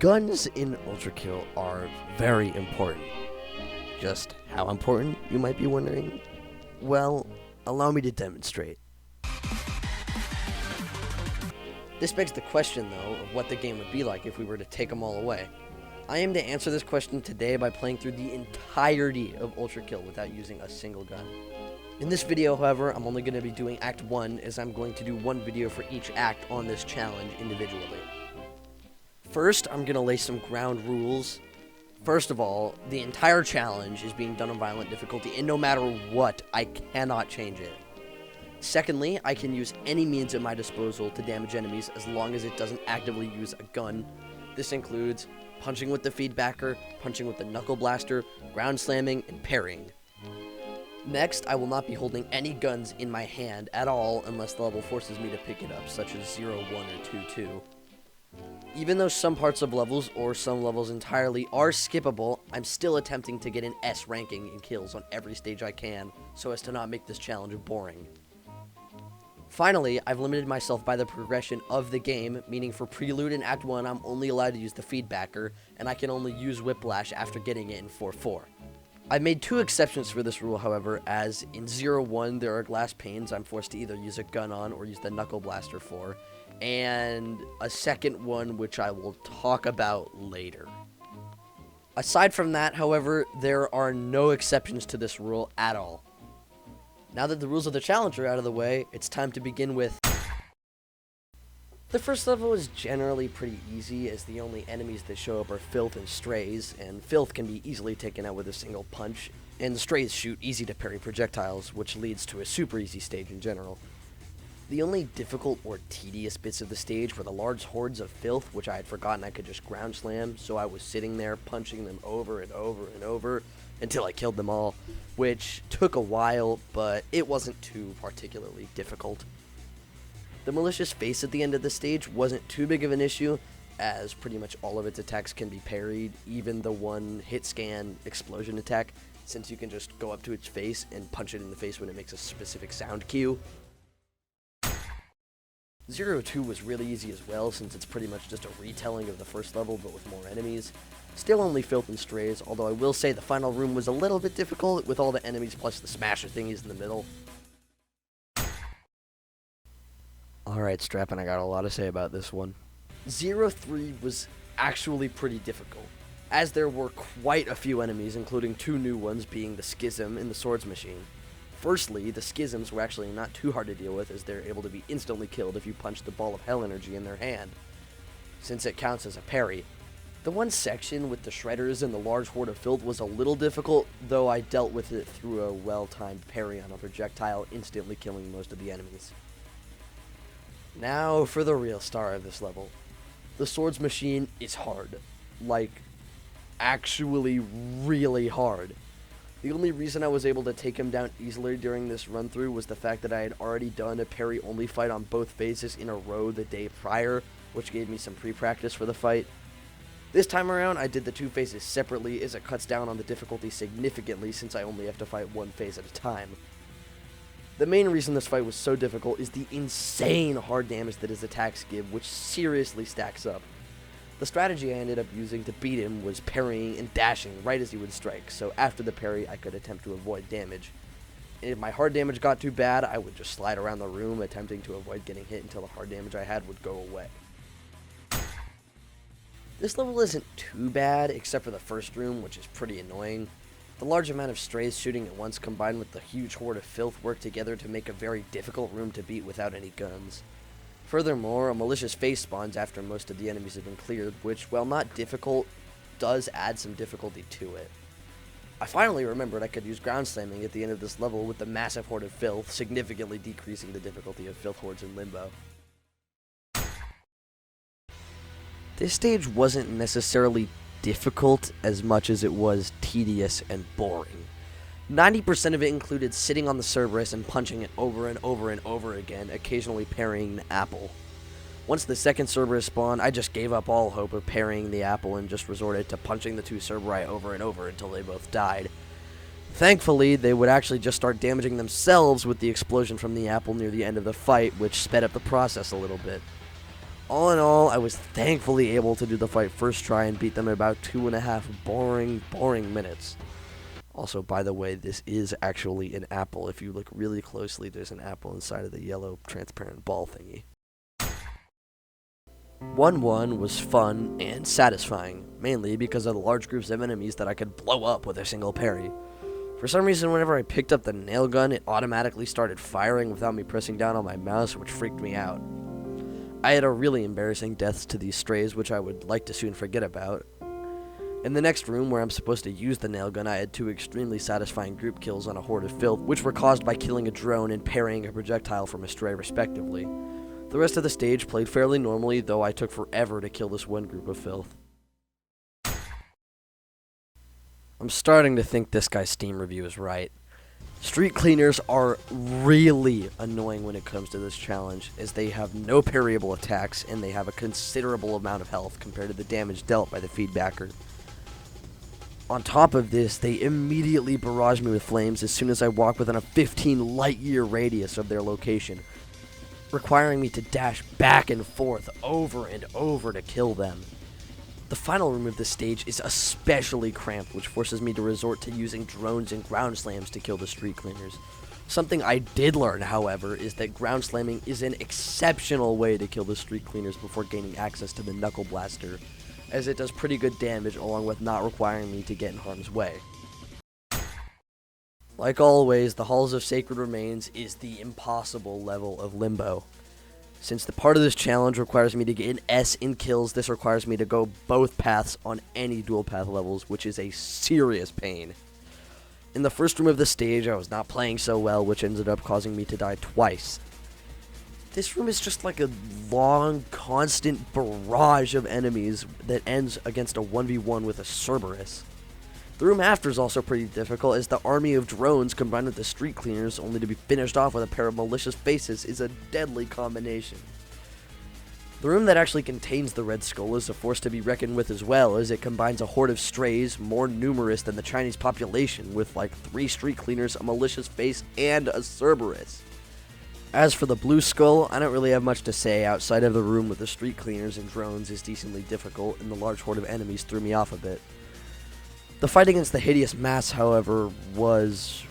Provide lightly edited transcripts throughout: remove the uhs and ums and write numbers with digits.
Guns in Ultrakill are very important. Just how important, you might be wondering? Well, allow me to demonstrate. This begs the question, though, of what the game would be like if we were to take them all away. I aim to answer this question today by playing through the entirety of Ultrakill without using a single gun. In this video, however, I'm only going to be doing Act 1, as I'm going to do one video for each act on this challenge individually. First, I'm going to lay some ground rules. First of all, the entire challenge is being done on violent difficulty, and no matter what, I cannot change it. Secondly, I can use any means at my disposal to damage enemies as long as it doesn't actively use a gun. This includes punching with the feedbacker, punching with the knuckle blaster, ground slamming, and parrying. Next, I will not be holding any guns in my hand at all unless the level forces me to pick it up, such as 0, 1, or 2, 2. Even though some parts of levels, or some levels entirely, are skippable, I'm still attempting to get an S ranking in kills on every stage I can, so as to not make this challenge boring. Finally, I've limited myself by the progression of the game, meaning for Prelude in Act 1, I'm only allowed to use the feedbacker, and I can only use Whiplash after getting it in 4-4. I've made two exceptions for this rule, however, as in 0-1 there are glass panes I'm forced to either use a gun on or use the knuckle blaster for, and a second one which I will talk about later. Aside from that, however, there are no exceptions to this rule at all. Now that the rules of the challenge are out of the way, it's time to begin with. The first level is generally pretty easy, as the only enemies that show up are Filth and Strays, and Filth can be easily taken out with a single punch, and the Strays shoot easy to parry projectiles, which leads to a super easy stage in general. The only difficult or tedious bits of the stage were the large hordes of Filth, which I had forgotten I could just ground slam, so I was sitting there punching them over and over and over until I killed them all, which took a while, but it wasn't too particularly difficult. The malicious face at the end of the stage wasn't too big of an issue, as pretty much all of its attacks can be parried, even the one hit scan explosion attack, since you can just go up to its face and punch it in the face when it makes a specific sound cue. 0-2 was really easy as well, since it's pretty much just a retelling of the first level, but with more enemies. Still only Filth and Strays, although I will say the final room was a little bit difficult, with all the enemies plus the smasher thingies in the middle. Alright, Strappin', I got a lot to say about this one. 0-3 was actually pretty difficult, as there were quite a few enemies, including two new ones being the Schism and the Swords Machine. Firstly, the Schisms were actually not too hard to deal with, as they're able to be instantly killed if you punch the ball of hell energy in their hand, since it counts as a parry. The one section with the Shredders and the large horde of Filth was a little difficult, though I dealt with it through a well-timed parry on a projectile, instantly killing most of the enemies. Now for the real star of this level. The Swords Machine is hard. Like, actually really hard. The only reason I was able to take him down easily during this run-through was the fact that I had already done a parry-only fight on both phases in a row the day prior, which gave me some pre-practice for the fight. This time around, I did the two phases separately, as it cuts down on the difficulty significantly since I only have to fight one phase at a time. The main reason this fight was so difficult is the insane hard damage that his attacks give, which seriously stacks up. The strategy I ended up using to beat him was parrying and dashing right as he would strike, so after the parry I could attempt to avoid damage. And if my hard damage got too bad, I would just slide around the room attempting to avoid getting hit until the hard damage I had would go away. This level isn't too bad, except for the first room, which is pretty annoying. The large amount of strays shooting at once combined with the huge horde of Filth work together to make a very difficult room to beat without any guns. Furthermore, a malicious face spawns after most of the enemies have been cleared, which, while not difficult, does add some difficulty to it. I finally remembered I could use ground slamming at the end of this level with the massive horde of Filth, significantly decreasing the difficulty of Filth hordes in Limbo. This stage wasn't necessarily difficult as much as it was tedious and boring. 90% of it included sitting on the Cerberus and punching it over and over and over again, occasionally parrying the apple. Once the second Cerberus spawned, I just gave up all hope of parrying the apple and just resorted to punching the two Cerberi over and over until they both died. Thankfully, they would actually just start damaging themselves with the explosion from the apple near the end of the fight, which sped up the process a little bit. All in all, I was thankfully able to do the fight first try and beat them in about 2.5 boring minutes. Also, by the way, this is actually an apple. If you look really closely, there's an apple inside of the yellow transparent ball thingy. 1-1 was fun and satisfying, mainly because of the large groups of enemies that I could blow up with a single parry. For some reason, whenever I picked up the nail gun, it automatically started firing without me pressing down on my mouse, which freaked me out. I had a really embarrassing deaths to these strays, which I would like to soon forget about. In the next room, where I'm supposed to use the nail gun, I had 2 extremely satisfying group kills on a horde of filth, which were caused by killing a drone and parrying a projectile from a stray respectively. The rest of the stage played fairly normally, though I took forever to kill this one group of filth. I'm starting to think this guy's Steam review is right. Street cleaners are really annoying when it comes to this challenge, as they have no parryable attacks and they have a considerable amount of health compared to the damage dealt by the feedbacker. On top of this, they immediately barrage me with flames as soon as I walk within a 15 light-year radius of their location, requiring me to dash back and forth over and over to kill them. The final room of this stage is especially cramped, which forces me to resort to using drones and ground slams to kill the street cleaners. Something I did learn, however, is that ground slamming is an exceptional way to kill the street cleaners before gaining access to the knuckle blaster, as it does pretty good damage along with not requiring me to get in harm's way. Like always, the Halls of Sacred Remains is the impossible level of Limbo. Since the part of this challenge requires me to get an S in kills, this requires me to go both paths on any dual path levels, which is a serious pain. In the first room of the stage, I was not playing so well, which ended up causing me to die twice. This room is just like a long, constant barrage of enemies that ends against a 1v1 with a Cerberus. The room after is also pretty difficult, as the army of drones combined with the street cleaners, only to be finished off with a pair of malicious faces, is a deadly combination. The room that actually contains the Red Skull is a force to be reckoned with as well, as it combines a horde of strays more numerous than the Chinese population, with like 3 street cleaners, a malicious face, and a Cerberus. As for the Blue Skull, I don't really have much to say outside of the room with the street cleaners and drones is decently difficult, and the large horde of enemies threw me off a bit. The fight against the hideous mass, however, was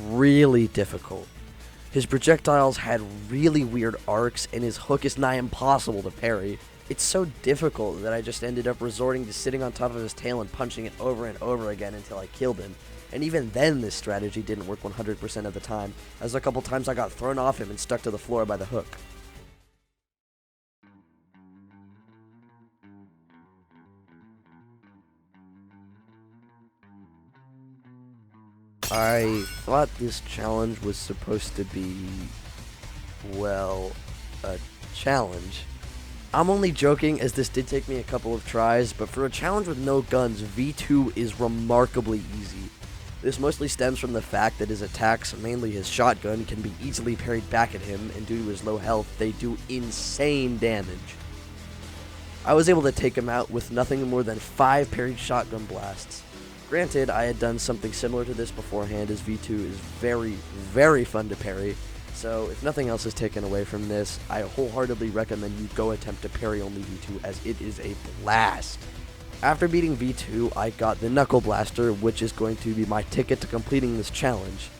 really difficult. His projectiles had really weird arcs, and his hook is nigh impossible to parry. It's so difficult that I just ended up resorting to sitting on top of his tail and punching it over and over again until I killed him. And even then, this strategy didn't work 100% of the time, as a couple times I got thrown off him and stuck to the floor by the hook. I thought this challenge was supposed to be, well, a challenge. I'm only joking, as this did take me a couple of tries, but for a challenge with no guns, V2 is remarkably easy. This mostly stems from the fact that his attacks, mainly his shotgun, can be easily parried back at him, and due to his low health, they do insane damage. I was able to take him out with nothing more than 5 parried shotgun blasts. Granted, I had done something similar to this beforehand, as V2 is very, very fun to parry, so if nothing else is taken away from this, I wholeheartedly recommend you go attempt to parry only V2, as it is a blast. After beating V2, I got the Knuckle Blaster, which is going to be my ticket to completing this challenge.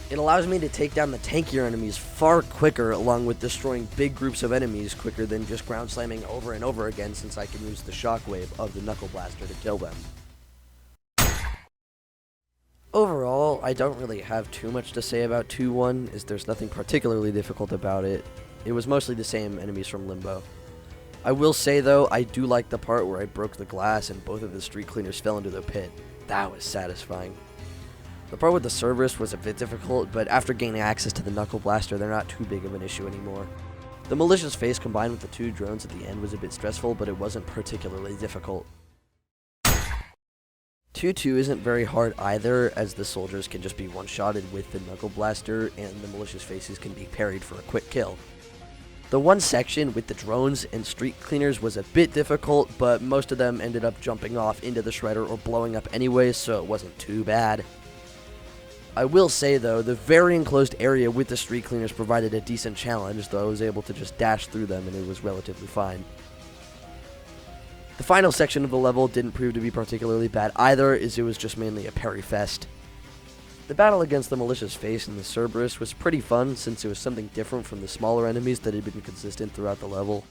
It allows me to take down the tankier enemies far quicker, along with destroying big groups of enemies quicker than just ground slamming over and over again, since I can use the shockwave of the Knuckle Blaster to kill them. Overall, I don't really have too much to say about 2-1, as there's nothing particularly difficult about it. It was mostly the same enemies from Limbo. I will say though, I do like the part where I broke the glass and both of the street cleaners fell into the pit. That was satisfying. The part with the Cerberus was a bit difficult, but after gaining access to the Knuckle Blaster, they're not too big of an issue anymore. The malicious face combined with the 2 drones at the end was a bit stressful, but it wasn't particularly difficult. 2-2 isn't very hard either, as the soldiers can just be one-shotted with the Knuckle Blaster, and the malicious faces can be parried for a quick kill. The one section with the drones and street cleaners was a bit difficult, but most of them ended up jumping off into the shredder or blowing up anyways, so it wasn't too bad. I will say, though, the very enclosed area with the street cleaners provided a decent challenge, though I was able to just dash through them and it was relatively fine. The final section of the level didn't prove to be particularly bad either, as it was just mainly a parry fest. The battle against the Malicious Face and the Cerberus was pretty fun, since it was something different from the smaller enemies that had been consistent throughout the level.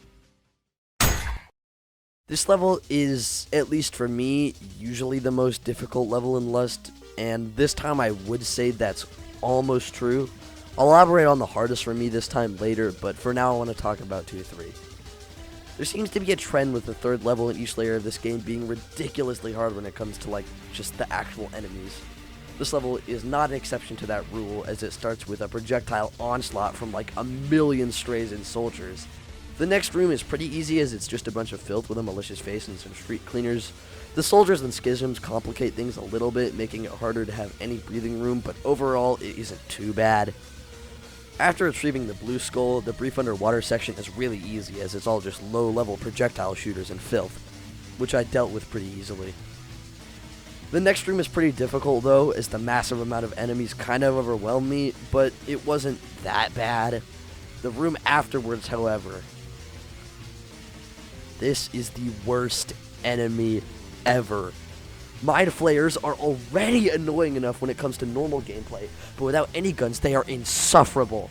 This level is, at least for me, usually the most difficult level in Lust, and this time I would say that's almost true. I'll elaborate on the hardest for me this time later, but for now I want to talk about 2-3. There seems to be a trend with the third level in each layer of this game being ridiculously hard when it comes to, like, just the actual enemies. This level is not an exception to that rule, as it starts with a projectile onslaught from like a million strays and soldiers. The next room is pretty easy, as it's just a bunch of filth with a malicious face and some street cleaners. The soldiers and schisms complicate things a little bit, making it harder to have any breathing room, but overall it isn't too bad. After retrieving the blue skull, the brief underwater section is really easy, as it's all just low-level projectile shooters and filth, which I dealt with pretty easily. The next room is pretty difficult though, as the massive amount of enemies kind of overwhelmed me, but it wasn't that bad. The room afterwards, however, this is the worst enemy ever. Mind Flayers are already annoying enough when it comes to normal gameplay, but without any guns they are insufferable.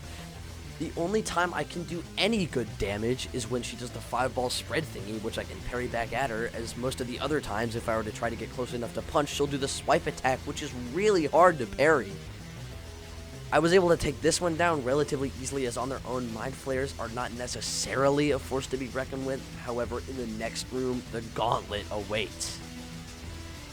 The only time I can do any good damage is when she does the 5-ball spread thingy, which I can parry back at her, as most of the other times, if I were to try to get close enough to punch, she'll do the swipe attack, which is really hard to parry. I was able to take this one down relatively easily, as on their own, Mind Flayers are not necessarily a force to be reckoned with. However, in the next room, the gauntlet awaits.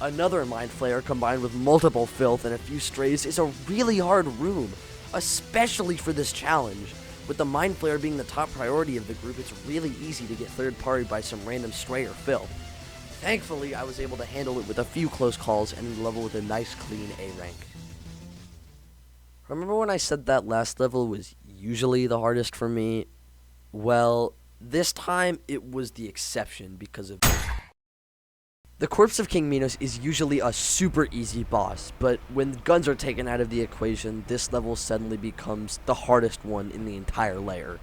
Another Mind Flayer combined with multiple filth and a few strays is a really hard room, especially for this challenge. With the Mind Flayer being the top priority of the group, it's really easy to get third-partied by some random stray or filth. Thankfully, I was able to handle it with a few close calls and end the level with a nice clean A rank. Remember when I said that last level was usually the hardest for me? Well, this time it was the exception because of... The Corpse of King Minos is usually a super easy boss, but when guns are taken out of the equation, this level suddenly becomes the hardest one in the entire layer.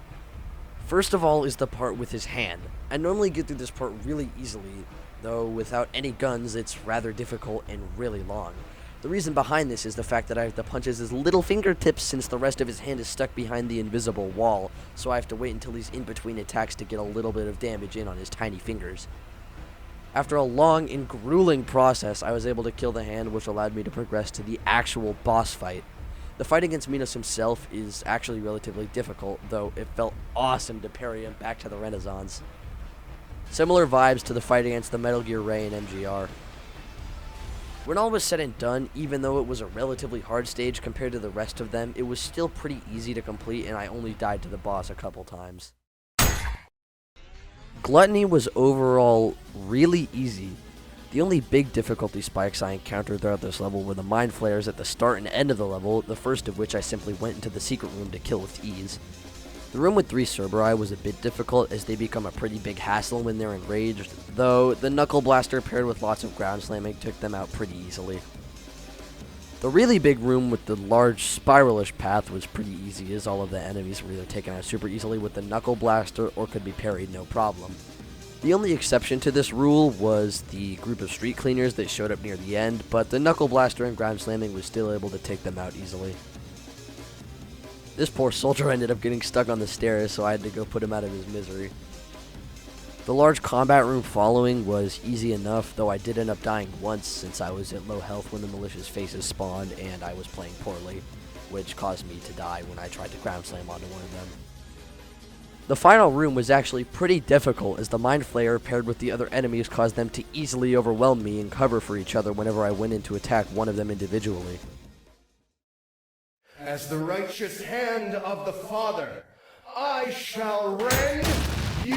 First of all is the part with his hand. I normally get through this part really easily, though without any guns it's rather difficult and really long. The reason behind this is the fact that I have to punch his little fingertips, since the rest of his hand is stuck behind the invisible wall, so I have to wait until he's in between attacks to get a little bit of damage in on his tiny fingers. After a long and grueling process, I was able to kill the hand, which allowed me to progress to the actual boss fight. The fight against Minos himself is actually relatively difficult, though it felt awesome to parry him back to the Renaissance. Similar vibes to the fight against the Metal Gear Ray and MGR. When all was said and done, even though it was a relatively hard stage compared to the rest of them, it was still pretty easy to complete, and I only died to the boss a couple times. Gluttony was overall really easy. The only big difficulty spikes I encountered throughout this level were the Mind Flayers at the start and end of the level, the first of which I simply went into the secret room to kill with ease. The room with 3 Cerberi was a bit difficult, as they become a pretty big hassle when they're enraged, though the Knuckle Blaster paired with lots of ground slamming took them out pretty easily. The really big room with the large spiralish path was pretty easy, as all of the enemies were either taken out super easily with the Knuckle Blaster or could be parried no problem. The only exception to this rule was the group of street cleaners that showed up near the end, but the Knuckle Blaster and ground slamming was still able to take them out easily. This poor soldier ended up getting stuck on the stairs, so I had to go put him out of his misery. The large combat room following was easy enough, though I did end up dying once since I was at low health when the malicious faces spawned and I was playing poorly, which caused me to die when I tried to ground slam onto one of them. The final room was actually pretty difficult, as the Mind Flayer paired with the other enemies caused them to easily overwhelm me and cover for each other whenever I went in to attack one of them individually. As the righteous hand of the Father, I shall rend you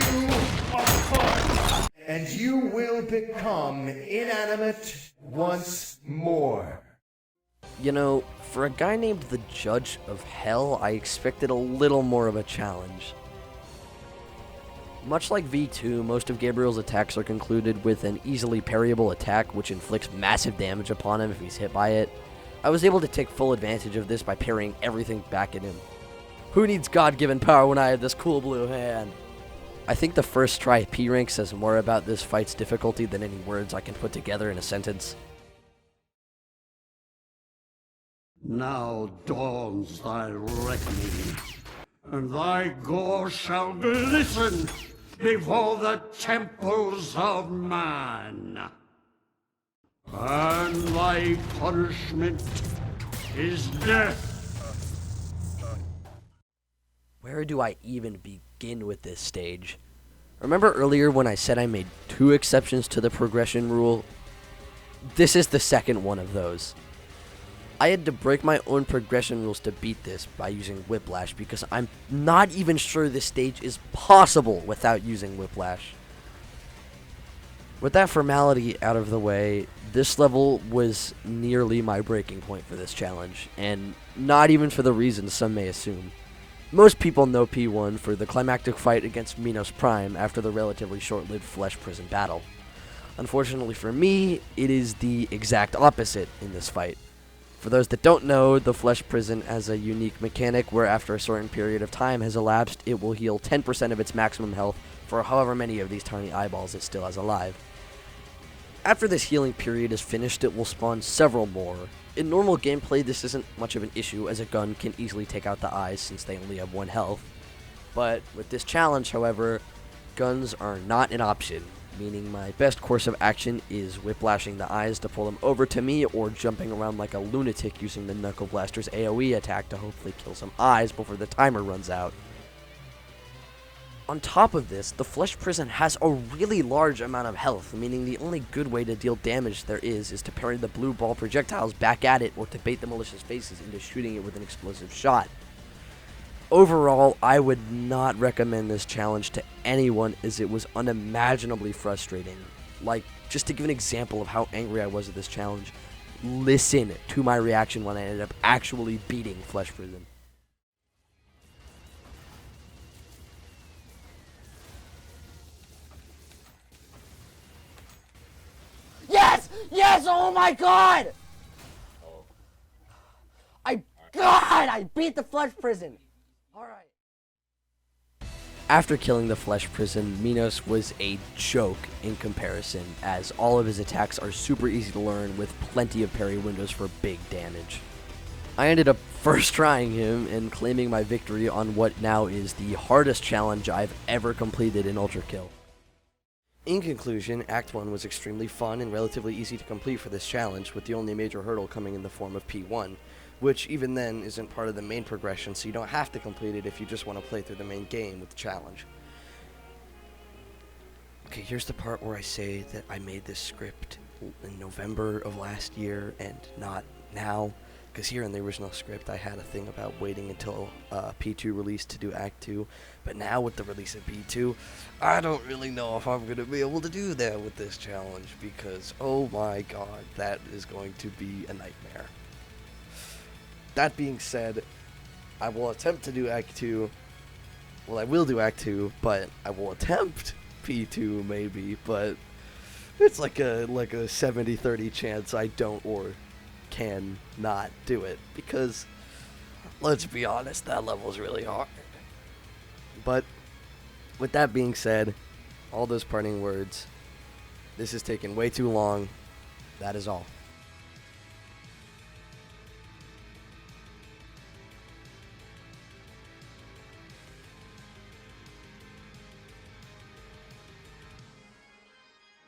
apart, and you will become inanimate once more. You know, for a guy named the Judge of Hell, I expected a little more of a challenge. Much like V2, most of Gabriel's attacks are concluded with an easily parryable attack, which inflicts massive damage upon him if he's hit by it. I was able to take full advantage of this by parrying everything back at him. Who needs God-given power when I have this cool blue hand? I think the first try P rank says more about this fight's difficulty than any words I can put together in a sentence. Now dawns thy reckoning, and thy gore shall glisten before the temples of man. And thy punishment is death. Where do I even begin with this stage? Remember earlier when I said I made 2 exceptions to the progression rule? This is the second one of those. I had to break my own progression rules to beat this by using Whiplash because I'm not even sure this stage is possible without using Whiplash. With that formality out of the way, this level was nearly my breaking point for this challenge, and not even for the reasons some may assume. Most people know P1 for the climactic fight against Minos Prime after the relatively short-lived Flesh Prison battle. Unfortunately for me, it is the exact opposite in this fight. For those that don't know, the Flesh Prison has a unique mechanic where after a certain period of time has elapsed, it will heal 10% of its maximum health for however many of these tiny eyeballs it still has alive. After this healing period is finished, it will spawn several more. In normal gameplay, this isn't much of an issue as a gun can easily take out the eyes since they only have 1 health. But with this challenge, however, guns are not an option, meaning my best course of action is whiplashing the eyes to pull them over to me or jumping around like a lunatic using the Knuckle Blaster's AoE attack to hopefully kill some eyes before the timer runs out. On top of this, the Flesh Prison has a really large amount of health, meaning the only good way to deal damage there is to parry the blue ball projectiles back at it or to bait the malicious faces into shooting it with an explosive shot. Overall, I would not recommend this challenge to anyone as it was unimaginably frustrating. Like, just to give an example of how angry I was at this challenge, listen to my reaction when I ended up actually beating Flesh Prison. Yes! Yes! Oh my god! I beat the Flesh Prison! Alright. After killing the Flesh Prison, Minos was a joke in comparison, as all of his attacks are super easy to learn with plenty of parry windows for big damage. I ended up first trying him and claiming my victory on what now is the hardest challenge I've ever completed in Ultrakill. In conclusion, Act 1 was extremely fun and relatively easy to complete for this challenge, with the only major hurdle coming in the form of P1, which even then isn't part of the main progression, so you don't have to complete it if you just want to play through the main game with the challenge. Okay, here's the part where I say that I made this script in November of last year and not now, because here in the original script I had a thing about waiting until P2 released to do Act 2, but now with the release of P2, I don't really know if I'm going to be able to do that with this challenge, because oh my god, that is going to be a nightmare. That being said, I will attempt to do Act 2. Well, I will do Act 2, but I will attempt P2 maybe, but it's like a 70-30 chance I don't or can not do it, because let's be honest, that level is really hard. But with that being said, all those parting words, this has taken way too long. That is all.